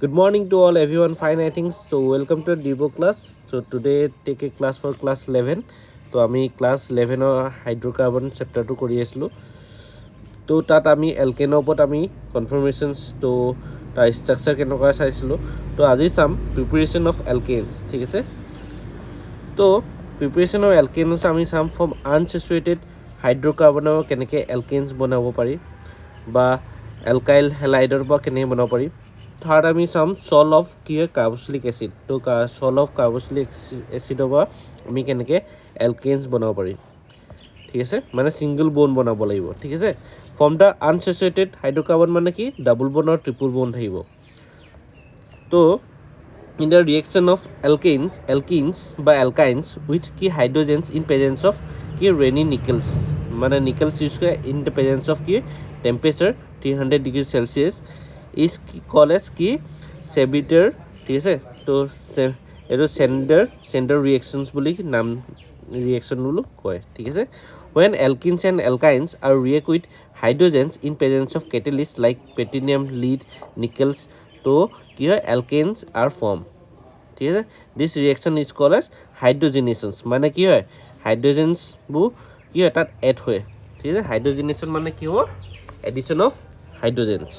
Good morning to all everyone. Fine, I think. So welcome to Debo class. So today take a class for class 11. তো আমি class 11ৰ hydrocarbon চেপ্টাৰটো কৰি আছিলোঁ তো তাত আমি এলকেনৰ ওপৰত আমি কনফাৰ্মেশ্যনছ তো তাৰ ষ্ট্ৰাকচাৰ কেনেকুৱা চাইছিলোঁ তো আজি চাম প্ৰিপেৰেশ্যন অফ এলকেনছ ঠিক আছে তো প্ৰিপেৰেশ্যন অফ এলকেনছ আমি চাম ফ্ৰম আনচেচুৰেটেড হাইড্ৰ'কাৰ্বনৰ কেনেকৈ এলকেনছ বনাব পাৰি বা এলকাইল হেলাইডৰ পৰা কেনেকৈ বনাব পাৰি থাৰ্ড আমি চাম সল অফ কি হয় কাৰ্বক্সিলিক এচিড তো সল অফ কাৰ্বক্সিলিক এচিডৰ পৰা আমি কেনেকৈ এলকেনছ বনাব পাৰি ঠিক আছে মানে সিঙ্গল বোন বনাব লাগিব ঠিক আছে ফ্ৰম দ্য আনচেচুৰেটেড হাইড্ৰ'কাৰ্বন মানে কি ডাবল বোন আৰু ট্ৰিপল বোন থাকিব তো in the reaction of alkenes বা alkynes with কি hydrogens in presence of কি renin nickels মানে nickels use করে in the presence of কি temperature 300 degree celsius is called as কি Sabatier ঠিক আছে তো এটো sender reactions বুলি নাম reaction বলো কয় ঠিক আছে when alkenes and alkynes are react with hydrogens in presence of catalysts like platinum lead nickels তো কি হয় alkanes are formed ঠিক আছে this reaction is called as hydrogenations মানে কি হয় হাইড্ৰোজেনছ বোৰ কি হয় তাত এড হয় ঠিক আছে হাইড্ৰোজেনেশ্যন মানে কি হ'ব এডিশ্যন অফ হাইড্ৰোজেনছ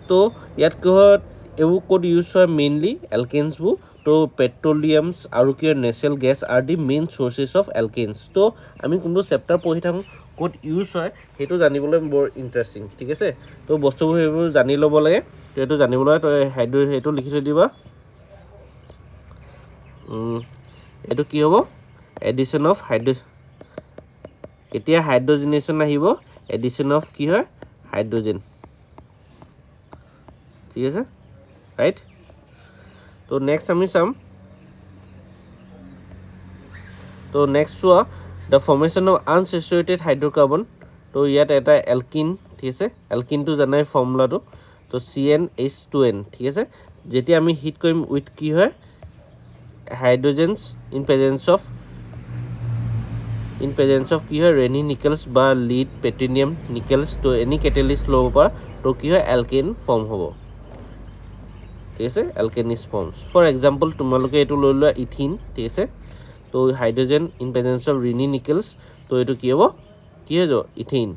তো ইয়াত কি হয় এইবোৰ ক'ত ইউজ হয় মেইনলি এলকেনছবোৰ তো পেট্ৰলিয়ামছ আৰু কি হয় natural gas are the main sources of alkanes তো আমি কোনটো চেপ্টাৰ পঢ়ি থাকোঁ ক'ত ইউজ হয় সেইটো জানিবলৈ বৰ ইণ্টাৰেষ্টিং ঠিক আছে তো বস্তুবোৰ সেইবোৰ জানি ল'ব লাগে তো এইটো জানিবলৈ তই সেইটো লিখি থৈ দিবা এইটো কি হ'ব এডিশ্যন অফ এতিয়া হাইড্ৰোজেনেশ্যন আহিব এডিশ্যন অফ কি হয় হাইড্ৰোজেন ঠিক আছে ৰাইট তো নেক্সট আমি চাম তো নেক্সট চোৱা the formation of unsaturated hydrocarbon তো ইয়াত এটা এলকিন ঠিক আছে এলকিনটো জানাই ফৰ্মুলাটো তো CnH2n ঠিক আছে যেতিয়া আমি হিট কৰিম উইথ কি হয় হাইড্ৰোজেনছ ইন প্ৰেজেন্স অফ কি হয় ৰেনি নিকেলছ বা লিড প্লেটিনিয়াম নিকেলছ তো এনি কেটেলিষ্ট ল'ব পৰা তো কি হয় এলকেন ফৰ্ম হ'ব ঠিক আছে এলকেনিছ ফৰ্মছ ফৰ এক্সাম্পল তোমালোকে এইটো লৈ লোৱা ইথিন ঠিক আছে তো hydrogen in presence of Rini নিকেলছ তো এইটো কি হ'ব কি হৈ যাব ইথিন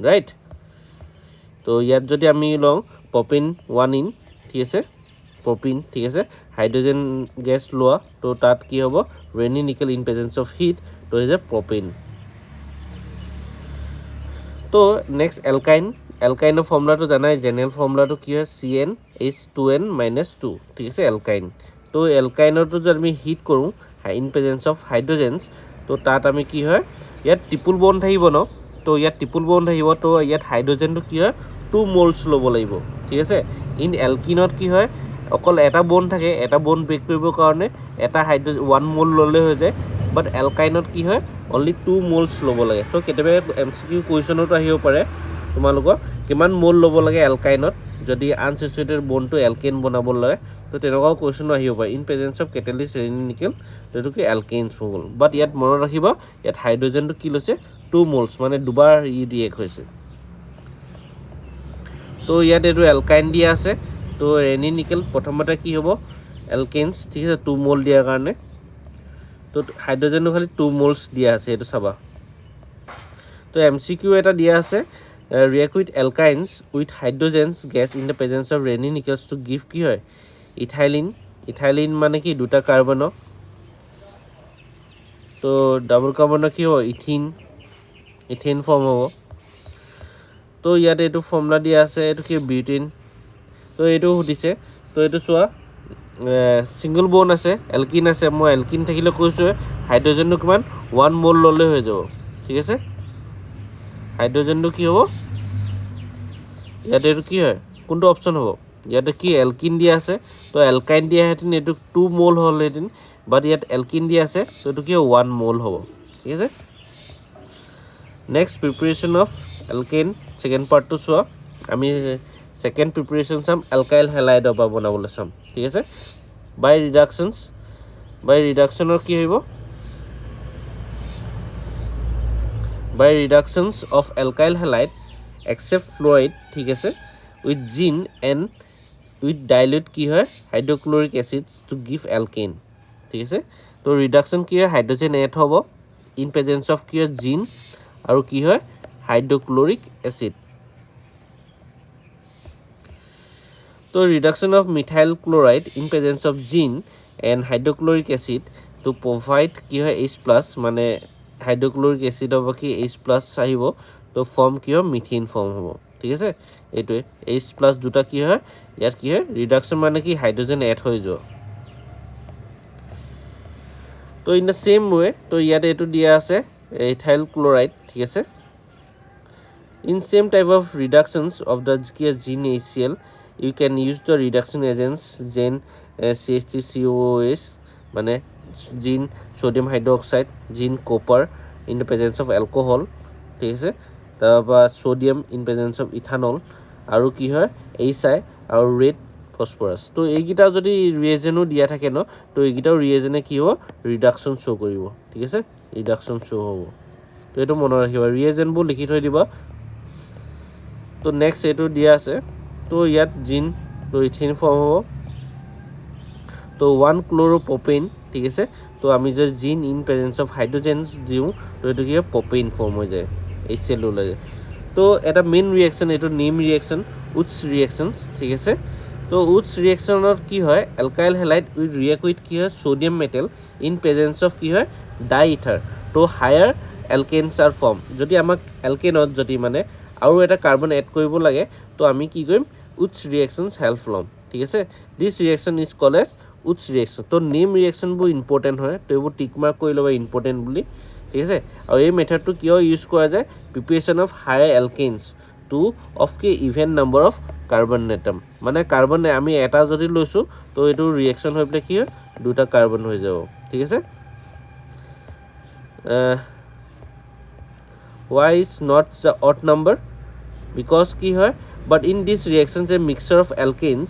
ৰাইট তো ইয়াত যদি আমি লওঁ প্ৰপিন 1 ইন ঠিক আছে প্ৰপিন ঠিক আছে হাইড্ৰোজেন গেছ লোৱা তো তাত কি হ'ব Raney nickel in presence of heat তো ইজ এ প্ৰপিন তো নেক্সট এলকাইনৰ ফৰ্মুলাটো জানাই জেনেৰেল ফৰ্মুলাটো কি হয় CnH2n-2 ঠিক আছে এলকাইন তো এলকাইনৰটো যদি আমি হিট কৰোঁ ইন প্ৰেজেন্স অফ হাইড্ৰোজেনছ তো তাত আমি কি হয় ইয়াত ট্ৰিপল বন্ড থাকিব ন তো ইয়াত ট্ৰিপল বন্ড থাকিব তো ইয়াত হাইড্ৰোজেনটো কি হয় 2 মোলছ ল'ব লাগিব ঠিক আছে ইন এলকিনত কি হয় অকল এটা বন্ড থাকে এটা বন্ড ব্ৰেক কৰিবৰ কাৰণে এটা 1 মোল ল'লে হৈ যায় বাট এলকাইনত কি হয় অনলি 2 মোলছ ল'ব লাগে তো কেতিয়াবা MCQ কুৱেশ্যনতো আহিব পাৰে তোমালোকৰ কিমান মোল ল'ব লাগে এলকাইনত যদি আনচেচুৰেটেড বন্ডটো এলকেন বনাব লাগে তো তেনেকুৱাও কুৱেশ্যনো আহিব পাৰে in presence of catalyst ৰেনি nickel এইটো কি এলকেনছ হৈ গ'ল বাট ইয়াত মনত ৰাখিব ইয়াত হাইড্ৰোজেনটো কি লৈছে 2 মোলছ মানে দুবাৰ ৰিয়েক্ট হৈছে তো ইয়াত এইটো এলকাইন দিয়া আছে তো ৰেনি নিকেল প্ৰথমতে কি হ'ব এলকেনছ ঠিক আছে 2 মোল দিয়াৰ কাৰণে তো হাইড্ৰোজেনটো খালি 2 মোলছ দিয়া আছে এইটো চাবা তো MCQ এটা দিয়া আছে react with alkynes with hydrogens gas in the presence of Raney nickels to give কি হয় ইথাইলিন মানে কি দুটা কাৰ্বন তো ডাবল কাৰ্বন কি হ'ব ইথিন ফৰ্ম হ'ব তো ইয়াত এইটো ফৰ্মুলা দিয়া আছে এইটো কি বিউটিন তো এইটো সুধিছে তো এইটো চোৱা সিঙ্গল বন আছে এলকিন আছে মই এলকিন থাকিলে কৈছোঁ হাইড্ৰোজেনটো কিমান 1 মোল ল'লে হৈ যাব ঠিক আছে হাইড্ৰোজেনটো কি হ'ব ইয়াতে এইটো কি হয় কোনটো অপশ্যন হ'ব ইয়াতে কি এলকিন দিয়া আছে তো এলকাইন দিয়া হেঁতেন এইটো 2 মোল হ'লহেঁতেন বাট ইয়াত এলকিন দিয়া আছে তো এইটো কি 1 মোল হ'ব ঠিক আছে নেক্সট প্ৰিপেৰেশ্যন অফ এলকেন ছেকেণ্ড পাৰ্টটো চোৱা আমি ছেকেণ্ড প্ৰিপেৰেশ্যন চাম এলকাইল হেলাইডৰ পৰা বনাবলৈ চাম ঠিক আছে বাই ৰিডাকশ্যনৰ কি হ'ব by reductions of alkyl halide except fluoride ঠিক আছে with gin and with dilute কি হয় hydrochloric acids to give alkane ঠিক আছে তো ৰিডাকশ্যন কি হয় হাইড্ৰজেন এড হ'ব ইন প্ৰেজেঞ্চ অফ কি হয় জিন আৰু কি হয় হাইড্ৰক্লৰিক এচিড তো reduction of methyl chloride in presence of zinc and hydrochloric acid to provide কি হয় H+ মানে হাইড্ৰক্লৰিক এচিডৰ পৰা কি H+ আহিব তো ফৰ্ম কি হয় মিথেন ফৰ্ম হ'ব ঠিক আছে এইটোৱে H+ দুটা কি হয় ইয়াত কি হয় ৰিডাকশ্যন মানে কি হাইড্ৰজেন এড হৈ যোৱা তো ইন দ্য সেম ৱে তো ইয়াতে এইটো দিয়া আছে ইথাইল ক্লৰাইড ঠিক আছে in same type of reductions of the gene HCl you can use the reduction agents gen CH3COOH মানে gene sodium hydroxide gene copper in the presence of alcohol ঠিক আছে তাৰপৰা sodium in presence of ethanol আৰু কি হয় HI আৰু red phosphorus তো এইকেইটা যদি ৰিয়েজেনো দিয়া থাকে ন তো এইকেইটাও ৰিয়েজেনে কি হ'ব ৰিডাকশ্যন শ্ব' কৰিব ঠিক আছে ৰিডাকশ্যন শ্ব' হ'ব তো এইটো মনত ৰাখিবা ৰিয়েজেনবোৰ লিখি থৈ দিবা তো নেক্সট এইটো দিয়া আছে তো ইয়াত জিন তো ইথিন ফৰ্ম হ'ব তো 1 ক্ল'ৰ'প্ৰপেইন ঠিক আছে তো আমি যদি জিন ইন প্ৰেজেঞ্চ অফ হাইড্ৰজেনছ দিওঁ তো এইটো কি হয় প্ৰপেইন ফৰ্ম হৈ যায় HCl ওলাই যায় তো এটা মেইন ৰিয়েকশ্যন এইটো নেম ৰিয়েকশ্যন উডছ ৰিয়েকশ্যনছ ঠিক আছে তো উডছ ৰিয়েকশ্যনত কি হয় alkyl halide with react with কি হয় sodium metal in presence of কি হয় ডাই ইথাৰ তো হায়াৰ এলকেনছ আৰ ফৰ্ম যদি আমাক এলকেনত যদি মানে আৰু এটা কাৰ্বন এড কৰিব লাগে তো আমি কি কৰিম উডছ ৰিয়েকশ্যনছ হেল্প ল'ম ঠিক আছে this reaction is called as Wurtz reaction তো নেম ৰিয়েকশ্যনবোৰ ইম্পৰ্টেণ্ট হয় তো এইবোৰ টিক মাৰ্ক কৰি ল'বা ইম্পৰ্টেণ্ট বুলি ঠিক আছে আৰু এই মেথডটো কিয় ইউজ কৰা যায় preparation of higher alkanes to of কি even number of carbon atom মানে কাৰ্বন আমি এটা যদি লৈছোঁ তো এইটো ৰিয়েকশ্যন হৈ পেলাই কি হয় দুটা কাৰ্বন হৈ যাব ঠিক আছে why is not the odd number because কি হয় but in this reactions a mixture of alkanes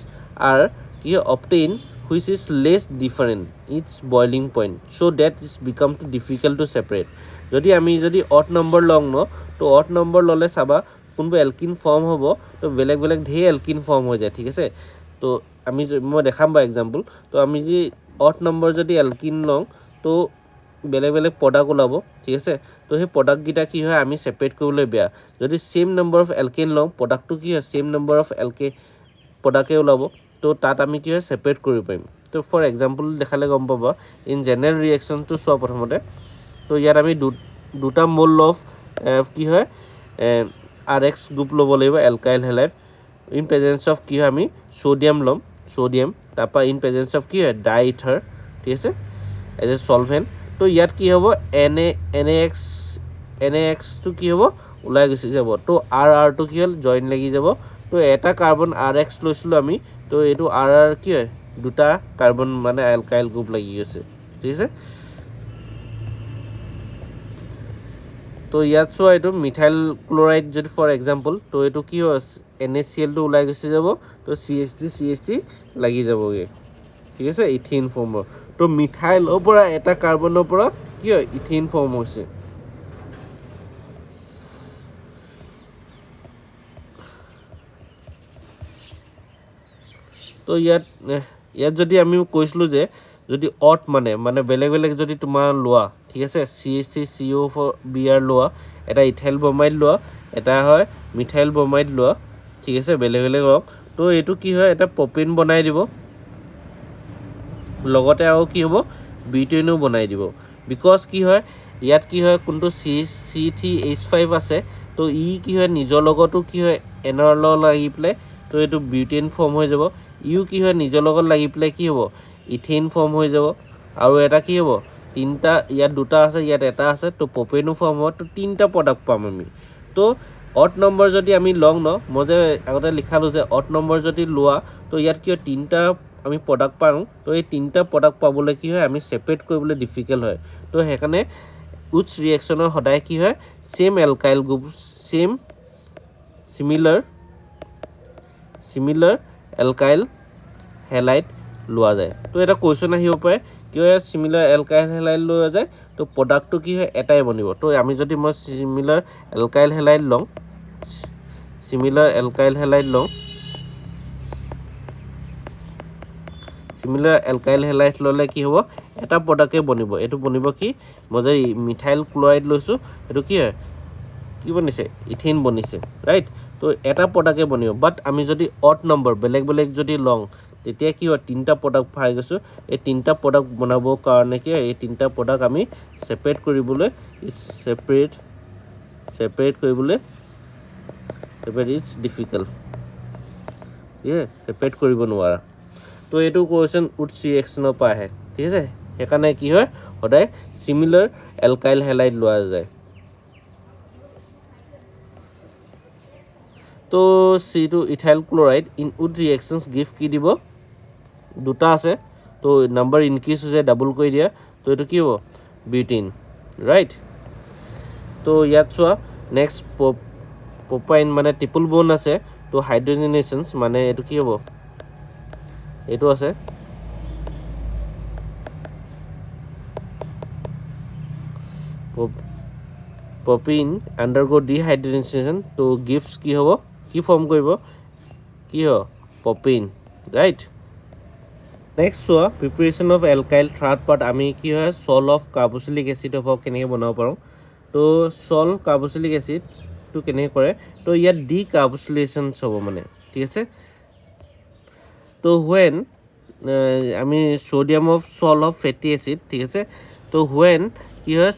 are কি obtained which is less different its boiling point so that is become too difficult to separate যদি আমি যদি odd number লওঁ ন তো odd number ললে চাবা কোনটো এলকিন ফৰ্ম হ'ব তো বেলেগ বেলেগ ঢেৰ এলকিন ফৰ্ম হৈ যায় ঠিক আছে তো আমি মই দেখাম বা এক্সাম্পল তো আমি যদি odd number যদি এলকিন লওঁ তো বেলেগ বেলেগ প্ৰডাক্ট ওলাব ঠিক আছে তো সেই প্ৰডাক্টকেইটা কি হয় আমি ছেপাৰেট কৰিবলৈ বেয়া যদি সেম নাম্বাৰ অফ এলকেন লওঁ প্ৰডাক্টটো কি হয় সেম নাম্বাৰ অফ এলকে প্ৰডাক্টে ওলাব তো তাত আমি কি হয় ছেপাৰেট কৰিব পাৰিম তো ফৰ এক্সাম্পল দেখালে গম পাবা ইন জেনেৰেল ৰিয়েকশ্যনটো চোৱা প্ৰথমতে তো ইয়াত আমি দুটা মোল অফ কি হয় RX গ্ৰুপ ল'ব লাগিব alkyl halide in presence of কি হয় আমি ছ'ডিয়াম ল'ম ছ'ডিয়াম তাৰপৰা ইন প্ৰেজেঞ্চ অফ কি হয় ডাই ইথাৰ ঠিক আছে এজ এ চলভেণ্ট তো ইয়াত কি হ'ব NaX টো কি হ'ব ওলাই গুচি যাব তো RR টো কি হ'ল জইন লাগি যাব তো এটা কাৰ্বন RX লৈছিলোঁ আমি তো এইটো RR কি হয় দুটা কাৰ্বন মানে এলকাইল গ্ৰুপ লাগি গৈছে ঠিক আছে তো ইয়াত চোৱা এইটো মিথাইল ক্লৰাইড যদি ফৰ এক্সাম্পল তো এইটো কি হয় NaCl টো ওলাই গুচি যাব তো CH3 লাগি যাবগৈ ঠিক আছে ইথিন ফৰ্মৰ তো মিথাইলৰ পৰা এটা কাৰ্বনৰ পৰা কি হয় ইথিন ফৰ্ম হৈছে তো ইয়াত যদি আমি কৈছিলোঁ যে যদি অট মানে বেলেগ বেলেগ যদি তোমাৰ লোৱা ঠিক আছে CH3COBr লোৱা এটা ইথাইল ব্ৰমাইড লোৱা এটা হয় মিথাইল ব্ৰমাইড লোৱা ঠিক আছে বেলেগ বেলেগ হওক তো এইটো কি হয় এটা প্ৰপেন বনাই দিব লগতে আৰু কি হ'ব বিউটেনো বনাই দিব বিকজ কি হয় ইয়াত কি হয় কোনটো C3H5 আছে তো ই কি হয় নিজৰ লগতো কি হয় এনৰ লগত লাগি পেলাই তো এইটো বিউটেন ফৰ্ম হৈ যাব ইউ কি হয় নিজৰ লগত লাগি পেলাই কি হ'ব ইথেন ফৰ্ম হৈ যাব আৰু এটা কি হ'ব তিনিটা ইয়াত দুটা আছে ইয়াত এটা আছে তো প্ৰপেনো ফৰ্ম হ'ব তো তিনিটা প্ৰডাক্ট পাম আমি তো অড নম্বৰ যদি আমি লওঁ ন মই যে আগতে লিখালোঁ যে অড নম্বৰ যদি লোৱা তো ইয়াত কি হয় তিনিটা আমি প্ৰডাক্ট পাওঁ তো এই তিনিটা প্ৰডাক্ট পাবলৈ কি হয় আমি ছেপাৰেট কৰিবলৈ ডিফিকাল্ট হয় তো সেইকাৰণে উডছ ৰিয়েকশ্যনৰ সদায় কি হয় same alkyl group similar alkyl halide লোৱা যায় তো এটা কুৱেশ্যন আহিব পাৰে কিয় সিমিলাৰ এলকাইল হেলাইড লোৱা যায় তো প্ৰডাক্টটো কি হয় এটাই বনিব তো আমি যদি মই সিমিলাৰ এলকাইল হেলাইড লওঁ সিমিলাৰ এলকাইল হেলাইড ল'লে কি হ'ব এটা প্ৰডাক্টে বনিব এইটো বনিব কি মই যে মিথাইল ক্লোৰাইড লৈছো এইটো কি হয় কি বনিছে ইথিন বনিছে ৰাইট তো এটা প্ৰডাক্টে বনিব বাট আমি যদি অড নম্বৰ বেলেগ বেলেগ যদি লং তেতিয়া কি হয় তিনটা প্ৰডাক্ট পাই গৈছো এই তিনটা প্ৰডাক্ট বনাবৰ কাৰণে কি এই তিনটা প্ৰডাক্ট আমি সেপাৰেট কৰিবলৈ সেপাৰেট কৰিবলৈ ইটস ডিফিকাল্ট সেপাৰেট কৰিব নোৱাৰা তো এইটো কোৱেশ্চন উডছ ৰিএকশ্যনৰ পৰা আহে ঠিক আছে সেইকাৰণে কি হয় সদায় সিমিলাৰ এলকাইল হেলাইড লোৱা যায় তো C2 ইথাইল ক্লোৰাইড ইন উড ৰিএকশ্যনছ গিভ কি দিব দুটা আছে তো নাম্বাৰ ইনক্ৰিজ হৈ যায় ডাবল কৰি দিয়া তো এইটো কি হ'ব বিউটিন ৰাইট তো ইয়াত চোৱা নেক্সট প্ৰপাইন মানে ট্ৰিপল বন আছে তো হাইড্ৰোজেনেশনছ মানে এইটো কি হ'ব এইটো আছে প্ৰপিন আন্ডাৰগো ডিহাইড্ৰেশন তো গিভছ কি হ'ব কি ফৰ্ম কৰিব কি হ'ব প্ৰপিন ৰাইট নেক্সট চোৱা preparation of alkyl third part আমি কি হয় সল অফ কাৰ্বক্সিলিক এচিড হ'ব কেনেকৈ বনাব পাৰোঁ তো সল কাৰ্বক্সিলিক এচিডটো কেনেকৈ কৰে তো ইয়াত ডি কাৰ্বক্সিলেশ্যনছ হ'ব মানে ঠিক আছে তো হোৱেন আমি sodium of Saul of fatty acid ঠিক আছে তো হোৱেন কি হয়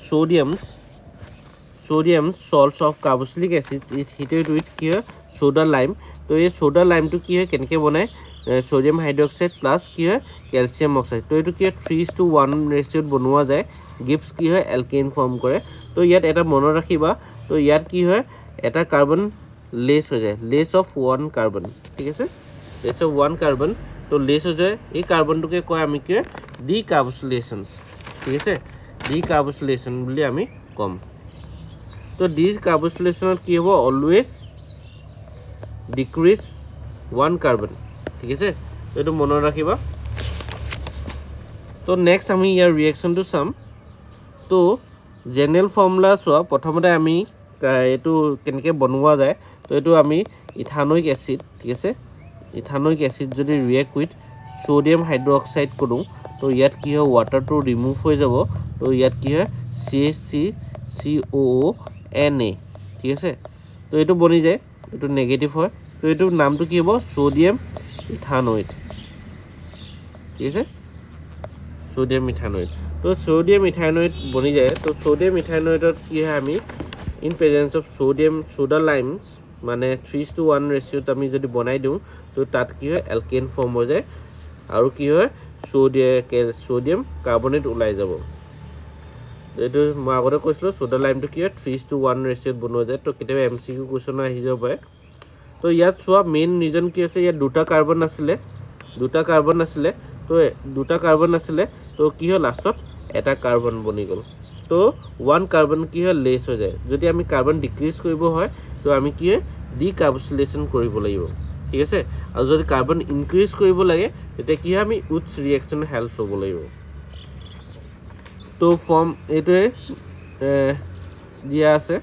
sodium salts of carboxylic acid it heated with কি হয় সোডা লাইম তো এই সোডা লাইমটো কি হয় কেনেকৈ বনায় সোডিয়াম হাইড্ৰক্সাইড প্লাছ কি হয় কেলছিয়াম অক্সাইড তো এইটো কি হয় 3:1 ৰেচিঅ'ত বনোৱা যায় গিভছ কি হয় এলকেইন ফৰ্ম কৰে তো ইয়াত এটা মনত ৰাখিবা তো ইয়াত কি হয় এটা কাৰ্বন লেছ হৈ যায় লেছ অফ 1 কাৰ্বন ঠিক আছে লেছ অফ 1 কাৰ্বন তো লেছ হৈ যায় এই কাৰ্বনটোকে কয় আমি কি ডি কাৰ্বক্সিলেশ্যনছ ঠিক আছে ডি কাৰ্বক্সিলেশ্যন বুলি আমি ক'ম তো ডি কাৰ্বক্সিলেশ্যনত কি হ'ব অলৱেজ ডিক্ৰিজ 1 কাৰ্বন ঠিক আছে এইটো মনত ৰাখিবা তো নেক্সট আমি ইয়াৰ ৰিএকশ্যনটো চাম তো জেনেৰেল ফৰ্মুলা চোৱা প্ৰথমতে আমি এইটো কেনেকৈ বনোৱা যায় তো এইটো আমি ইথানইক এচিড ঠিক আছে ইথানইক এচিড যদি ৰিয়েক্ট উইথ সোডিয়াম হাইড্ৰক্সাইড কৰোঁ তো ইয়াত কি হয় ৱাটাৰটো ৰিমুভ হৈ যাব তো ইয়াত কি হয় CH3COONA ঠিক আছে তো এইটো বনি যায় এইটো নেগেটিভ হয় তো এইটো নামটো কি হ'ব সোডিয়াম ইথানয়েড ঠিক আছে সোডিয়াম ইথানয়েড তো সোডিয়াম ইথানয়েড বনি যায় তো সোডিয়াম ইথানয়েডত কি হয় আমি in presence of sodium soda limes মানে 3:1 ৰেচিঅ'ত আমি যদি বনাই দিওঁ তো তাত কি হয় এলকেন ফৰ্ম হৈ যায় আৰু কি হয় সোডিয়াম কাৰ্বনেট ওলাই যাব এইটো মই আগতে কৈছিলোঁ সোডা লাইমটো কি হয় 3:1 ৰেচিঅ'ত বনোৱা যায় তো কেতিয়াবা MCQ কুৱেশ্যন আহি যাব পাৰে তো ইয়াত চোৱা মেইন ৰিজন কি আছে ইয়াত দুটা কাৰ্বন আছিলে তো কি হয় লাষ্টত এটা কাৰ্বন বনি গ'ল তো 1 কাৰ্বন কি হয় লেছ হৈ যায় যদি আমি কাৰ্বন ডিক্ৰিজ কৰিব হয় তো আমি কি হয় ডি কাৰ্বক্সিলেশ্যন কৰিব লাগিব ঠিক আছে আৰু যদি কাৰ্বন ইনক্ৰিজ কৰিব লাগে তেতিয়া কি হয় আমি উডছ ৰিএকশ্যন হেল্প ল'ব লাগিব তো ফৰ্ম এইটোৱে দিয়া আছে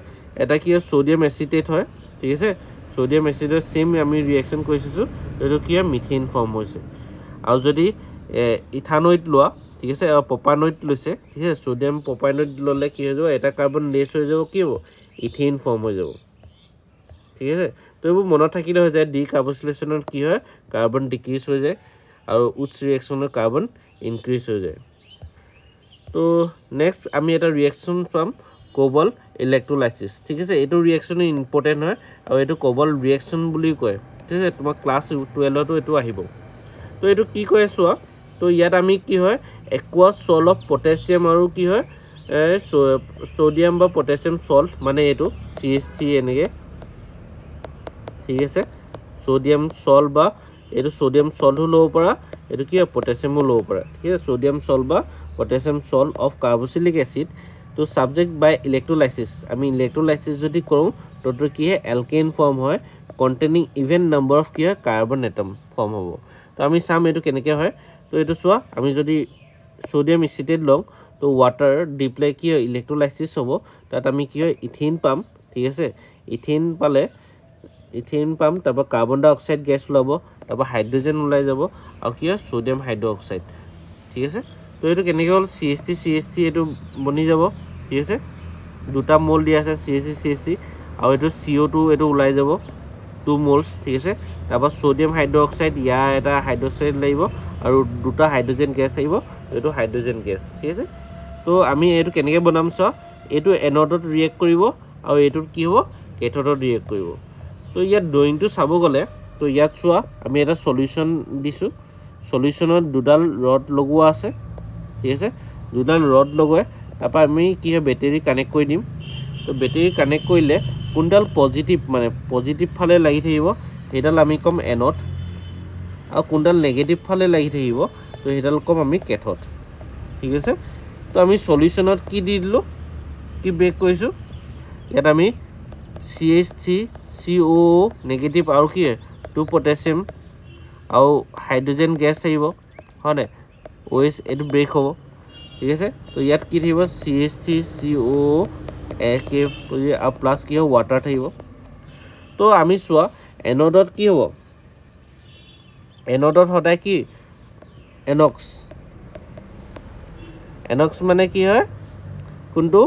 এটা কি হয় সোডিয়াম এচিটেট হয় ঠিক আছে সোডিয়াম এচিডৰ সেম আমি ৰিএকশ্যন কৰিছোঁ এইটো কি হয় মিথেন ফৰ্ম হৈছে আৰু যদি ইথানয়েড লোৱা ঠিক আছে আৰু প্ৰপানয়েড লৈছে ঠিক আছে সোডিয়াম প্ৰপানয়েড ল'লে কি হৈ যাব এটা কাৰ্বন লেছ হৈ যাব কি হ'ব ইথেন ফৰ্ম হৈ যাব ঠিক আছে তো এইবোৰ মনত থাকিলে হৈ যায় ডি কাৰ্বক্সিলেশ্যনত কি হয় কাৰ্বন ডিক্ৰিজ হৈ যায় আৰু উডছ ৰিএকশ্যনত কাৰ্বন ইনক্ৰিজ হৈ যায় তো নেক্সট আমি এটা ৰিএকশ্যন পাম কোবল ইলেক্ট্ৰোলাইসিস ঠিক আছে এইটো ৰিএকশ্যন ইম্পৰ্টেণ্ট হয় আৰু এইটো কোবল ৰিএকশ্যন বুলি কয় ঠিক আছে তোমাৰ ক্লাছ 12তো এইটো আহিব তো এইটো কি কৈ চোৱা তো ইয়াত আমি কি হয় একুৱাছ সল অফ পটাছিয়াম আৰু কি হয় সোডিয়াম বা পটাছিয়াম সল্ট মানে এইটো CH3 এনেকৈ ঠিক আছে সোডিয়াম সল্ট বা এইটো সোডিয়াম সল্টো ল'ব পাৰা এইটো কি হয় পটাছিয়ামো ল'ব পাৰা ঠিক আছে সোডিয়াম সল্ট বা potassium salt of carboxylic acid তো সাবজেক্ট বাই ইলেক্ট্ৰোলাইসিস আমি ইলেক্ট্ৰোলাইসিস যদি কৰোঁ তো কি হয় এলকেন ফৰ্ম হয় কন্টেইনিং ইভেন নাম্বাৰ অফ কি হয় কাৰ্বন এটম ফৰ্ম হ'ব তো আমি চাম এইটো কেনেকৈ হয় তো এইটো চোৱা আমি যদি সোডিয়াম এচিটেট লওঁ তো ৱাটাৰ দি পেলাই কি হয় ইলেক্ট্ৰোলাইসিস হ'ব তাত আমি কি হয় ইথিন পাম ঠিক আছে ইথিন পাম তাৰপৰা কাৰ্বন ডাই অক্সাইড গেছ ওলাব তাৰপৰা হাইড্ৰজেন ওলাই যাব আৰু কি হয় সোডিয়াম হাইড্ৰক্সাইড ঠিক আছে তো এইটো কেনেকৈ হ'ল CH3 এইটো বনি যাব ঠিক আছে দুটা মোল দিয়া আছে CH3 আৰু এইটো CO2 এইটো ওলাই যাব 2 মোলছ ঠিক আছে তাৰপৰা সোডিয়াম হাইড্ৰক্সাইড ইয়াৰ এটা হাইড্ৰক্সাইড লাগিব আৰু দুটা হাইড্ৰজেন গেছ আহিব এইটো হাইড্ৰজেন গেছ ঠিক আছে তো আমি এইটো কেনেকৈ বনাম চোৱা এইটো এনডত ৰিয়েক্ট কৰিব আৰু এইটোত কি হ'ব কেথডত ৰিয়েক্ট কৰিব তো ইয়াত ড্ৰয়িংটো চাব গ'লে তো ইয়াত চোৱা আমি এটা সলিউশ্যন দিছোঁ সলিউশ্যনত দুডাল ৰড লগোৱা আছে ঠিক আছে দুডাল ৰড লগাই তাৰপৰা আমি কি হয় বেটেৰী কানেক্ট কৰি দিম তো বেটেৰী কানেক্ট কৰিলে কোনডাল পজিটিভ ফালে লাগি থাকিব সেইডাল আমি ক'ম এনড আৰু কোনডাল নেগেটিভ ফালে লাগি থাকিব তো সেইডাল ক'ম আমি কেথড ঠিক আছে তো আমি সলিউশ্যনত কি দি দিলোঁ কি ব্ৰেক কৰিছোঁ ইয়াত আমি CH3CO নেগেটিভ আৰু কি 2 পটাছিয়াম আৰু হাইড্ৰজেন গেছ আহিব হয়নে OH এইটো ব্ৰেক হ'ব ঠিক আছে তো ইয়াত কি থাকিব CH3CO আৰু প্লাছ কি হ'ব ৱাটাৰ থাকিব তো আমি চোৱা এনডত কি হ'ব এনডত সদায় কি এনক্স মানে কি হয় কোনটো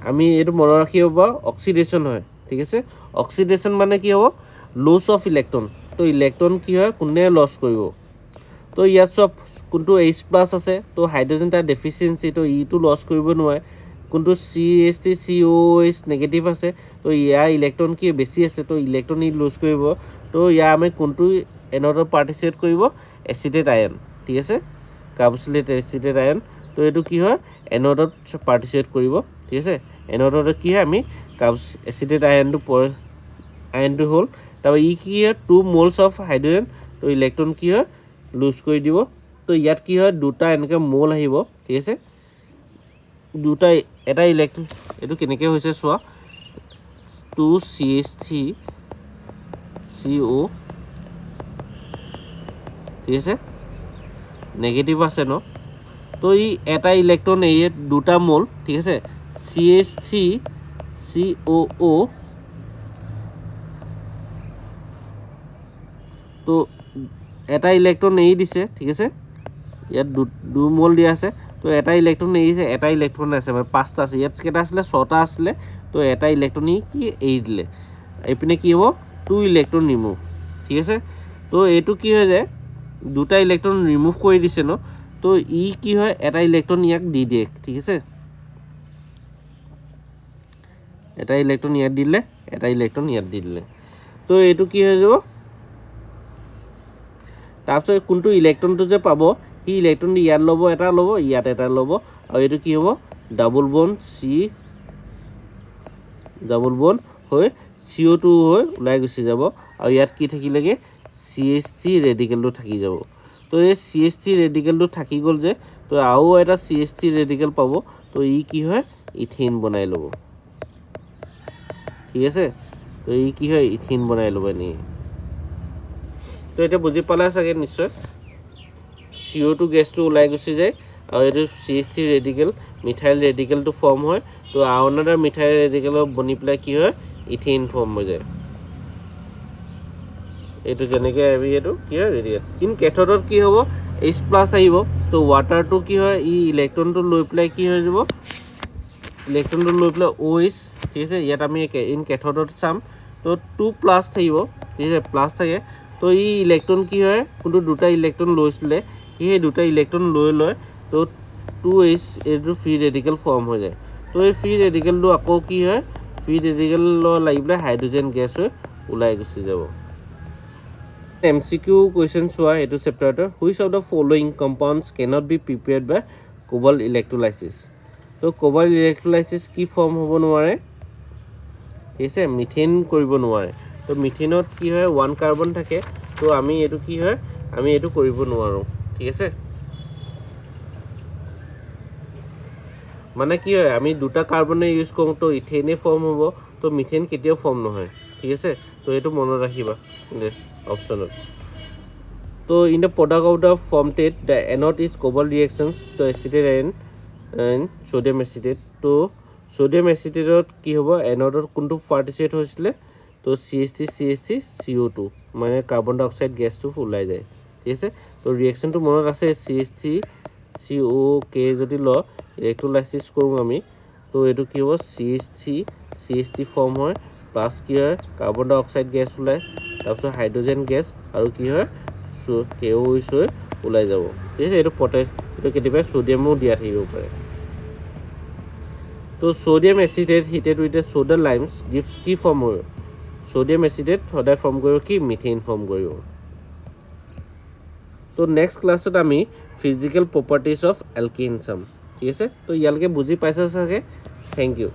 আমি এইটো মনত ৰাখিব পাৰোঁ অক্সিডেশ্যন হয় ঠিক আছে অক্সিডেশ্যন মানে কি হ'ব লছ অফ ইলেক্ট্ৰন তো ইলেক্ট্ৰন কি হয় কোনে লছ কৰিব তো ইয়াত চব কোনটো H+ আছে তো হাইড্ৰজেন তাৰ ডেফিচিয়েঞ্চি তো ইটো লছ কৰিব নোৱাৰে কোনটো CH3COH নেগেটিভ আছে তো ইয়াৰ ইলেক্ট্ৰন কি বেছি আছে তো ইলেক্ট্ৰন ই লছ কৰিব তো ইয়াৰ আমি কোনটো এনডত পাৰ্টিচিপেট কৰিব এচিটেট আয়ন ঠিক আছে কাৰ্বক্সিলেট এচিটেট আয়ন তো এইটো কি হয় এনডত পাৰ্টিচিপেট কৰিব ঠিক আছে এনডত কি হয় আমি এচিটেট আয়নটো হ'ল তাৰপৰা ই কি হয় 2 মোলছ অফ হাইড্ৰজেন তো ইলেক্ট্ৰন কি হয় লুজ কৰি দিব তো ইয়াত কি হয় দুটা এনেকৈ মোল আহিব ঠিক আছে দুটা এটা ইলেক্ট্ৰন এইটো কেনেকৈ হৈছে চোৱা 2CH3CO ঠিক আছে নেগেটিভ আছে ন তো ই এটা ইলেক্ট্ৰন এই দুটা মোল ঠিক আছে CH3COO তো এটা ইলেক্ট্ৰন এৰি দিছে ঠিক আছে ইয়াত 2 মোল দিয়া আছে তো এটা ইলেক্ট্ৰন এৰিছে এটা ইলেক্ট্ৰন আছে মানে 5টা আছে ইয়াত কেইটা আছিলে 6টা আছিলে তো এটা ইলেক্ট্ৰন কি এৰি দিলে এইপিনে কি হ'ব 2 ইলেক্ট্ৰন ৰিমুভ ঠিক আছে তো এইটো কি হৈ যায় দুটা ইলেক্ট্ৰন ৰিমুভ কৰি দিছে ন তো ই কি হয় এটা ইলেক্ট্ৰন ইয়াক দি দিয়ে ঠিক আছে এটা ইলেক্ট্ৰন ইয়াত দিলে এটা ইলেক্ট্ৰন ইয়াত দি দিলে তো এইটো কি হৈ যাব তাৰপিছত কোনটো ইলেক্ট্ৰনটো যে পাব সি ইলেক্ট্ৰনটো ইয়াত ল'ব এটা ল'ব ইয়াত এটা ল'ব আৰু এইটো কি হ'ব ডাবল বন্ড হৈ CO2 হৈ ওলাই গুচি যাব আৰু ইয়াত কি থাকিলেগে CH3 ৰেডিকেলটো থাকি যাব তো এই CH3 ৰেডিকেলটো থাকি গ'ল যে তো আৰু এটা CH3 ৰেডিকেল পাব তো ই কি হয় ইথিন বনাই ল'ব ঠিক আছে তো ই কি হয় ইথিন বনাই ল'ব নি তো এটা বুজি পালা চাগে নিশ্চয় CO2 গেছটো ওলাই গুচি যায় আৰু এইটো CH3 ৰেডিকেল মিথাইল ৰেডিকেলটো ফৰ্ম হয় তো আউনাদাৰ মিথাইল ৰেডিকেল বনি পেলাই কি হয় ইথিন ফৰ্ম হৈ যায় এইটো যেনেকৈ আমি এইটো কি হয় ৰেডিকেল ইন কেথডত কি হ'ব H+ আহিব তো ৱাটাৰটো কি হয় ই ইলেক্ট্ৰনটো লৈ পেলাই কি হৈ যাব ইলেক্ট্ৰনটো লৈ পেলাই OH ঠিক আছে ইয়াত আমি ইন কেথডত চাম তো 2+ থাকিব ঠিক আছে প্লাছ থাকে তো ই ইলেক্ট্ৰন কি হয় কোনটো দুটা ইলেক্ট্ৰন লৈছিলে সেই দুটা ইলেক্ট্ৰন লৈ লয় তো 2H এইটো ফ্ৰী ৰেডিকেল ফৰ্ম হৈ যায় তো এই ফ্ৰী ৰেডিকেলটো আকৌ কি হয় ফ্ৰী ৰেডিকেল লাগি পেলাই হাইড্ৰজেন গেছ হৈ ওলাই গুচি যাব MCQ কুৱেশ্যন চোৱা এইটো চেপ্টাৰটো which of the following compounds cannot be prepared by Kolbe electrolysis তো কোবাল্ট ইলেক্ট্ৰলাইচিছ কি ফৰ্ম হ'ব নোৱাৰে ঠিক আছে মিথেন কৰিব নোৱাৰে তো মিথেনত কি হয় 1 কাৰ্বন থাকে তো আমি এইটো কি হয় আমি এইটো কৰিব নোৱাৰোঁ ঠিক আছে মানে কি হয় আমি দুটা কাৰ্বনে ইউজ কৰোঁ তো ইথেনে ফৰ্ম হ'ব তো মিথেন কেতিয়াও ফৰ্ম নহয় ঠিক আছে তো এইটো মনত ৰাখিবা অপশ্যনত তো in the product of the formatted the end is Kolbe reactions তো এচিটেট এণ্ড সোডিয়াম এচিটেট তো সোডিয়াম এচিটেটত কি হ'ব এনডত কোনটো পাৰ্টিচিপেট হৈছিলে তো CH3 CO2 মানে কাৰ্বন ডাই অক্সাইড গেছটো ওলাই যায় ঠিক আছে তো ৰিয়েকশ্যনটো মনত আছে CH3 COK যদি ল ইলেক্ট্ৰোলাইসিস কৰোঁ আমি তো এইটো কি হ'ব CH3 ফৰ্ম হয় প্লাছ কি হয় কাৰ্বন ডাই অক্সাইড গেছ ওলাই তাৰপিছত হাইড্ৰজেন গেছ আৰু কি হয় KOH হৈ ওলাই যাব ঠিক আছে এইটো এইটো কেতিয়াবা সোডিয়ামো দিয়া থাকিব পাৰে তো sodium acetate heated with a soda limes gives কি ফৰ্ম হয় সোডিয়াম এচিটেট সদায় ফৰ্ম কৰিব কি মিথেন ফৰ্ম কৰিব তো নেক্সট ক্লাছত আমি ফিজিক্যাল প্ৰপাৰ্টিজ অফ এলকেন চাম ঠিক আছে তো ইয়ালৈকে বুজি পাইছা চাগে থেংক ইউ